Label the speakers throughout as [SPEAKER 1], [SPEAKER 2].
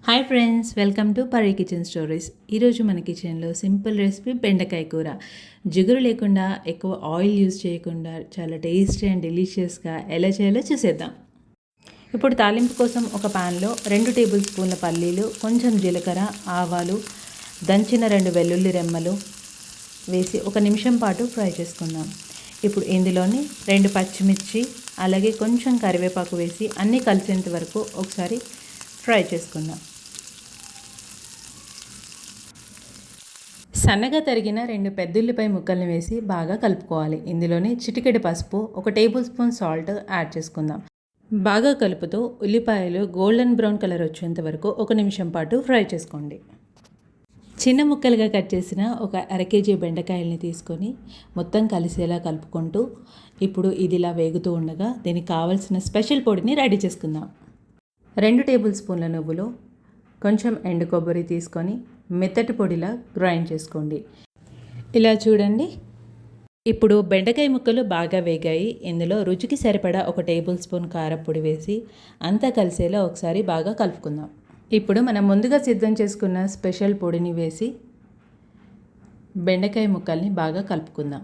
[SPEAKER 1] Hi friends, welcome to Pari kitchen stories. ఈరోజు మన కిచెన్లో సింపుల్ రెసిపీ బెండకాయ కూర. జిగురు లేకుండా, ఎక్కువ ఆయిల్ యూజ్ చేయకుండా చాలా టేస్టీ అండ్ డెలిషియస్గా ఎలా చేయాలో చూసేద్దాం. ఇప్పుడు తాలింపు కోసం ఒక ప్యాన్లో 2 టేబుల్ స్పూన్ల పల్లీలు, కొంచెం జీలకర్ర, ఆవాలు, దంచిన 2 వెల్లుల్లి రెమ్మలు వేసి 1 నిమిషం పాటు ఫ్రై చేసుకుందాం. ఇప్పుడు ఇందులోని 2 పచ్చిమిర్చి, అలాగే కొంచెం కరివేపాకు వేసి అన్నీ కలిసేంత వరకు ఒకసారి ఫ్రై చేసుకుందాం. సన్నగా తరిగిన 2 పెద్దుల్లిపాయ ముక్కల్ని వేసి బాగా కలుపుకోవాలి. ఇందులోని చిటికెడు పసుపు, 1 టేబుల్ స్పూన్ సాల్ట్ యాడ్ చేసుకుందాం. బాగా కలుపుతూ ఉల్లిపాయలు గోల్డెన్ బ్రౌన్ కలర్ వచ్చేంత వరకు 1 నిమిషం పాటు ఫ్రై చేసుకోండి. చిన్న ముక్కలుగా కట్ చేసిన ఒక 1/2 కేజీ బెండకాయల్ని తీసుకొని మొత్తం కలిసేలా కలుపుకుంటూ ఇప్పుడు ఇది ఇలా వేగుతూ ఉండగా దీనికి కావాల్సిన స్పెషల్ పొడిని రెడీ చేసుకుందాం. 2 టేబుల్ స్పూన్ల నువ్వులు, కొంచెం ఎండు కొబ్బరి తీసుకొని మెత్తటి పొడిలా గ్రైండ్ చేసుకోండి. ఇలా చూడండి. ఇప్పుడు బెండకాయ ముక్కలు బాగా వేగాయి. ఇందులో రుచికి సరిపడా 1 టేబుల్ స్పూన్ కారపొడి వేసి అంతా కలిసేలా ఒకసారి బాగా కలుపుకుందాం. ఇప్పుడు మనం ముందుగా సిద్ధం చేసుకున్న స్పెషల్ పొడిని వేసి బెండకాయ ముక్కల్ని బాగా కలుపుకుందాం.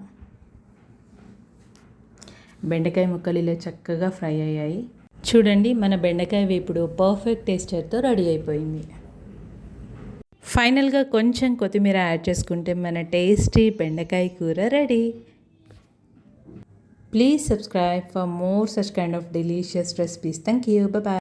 [SPEAKER 1] బెండకాయ ముక్కలు ఇలా చక్కగా ఫ్రై అయ్యాయి. చూడండి, మన బెండకాయ వేపుడు పర్ఫెక్ట్ టేస్టర్తో రెడీ అయిపోయింది. ఫైనల్గా కొంచెం కొత్తిమీర యాడ్ చేసుకుంటే మన టేస్టీ బెండకాయ కూర ready. Please subscribe for more such kind of delicious recipes. Thank you. Bye bye.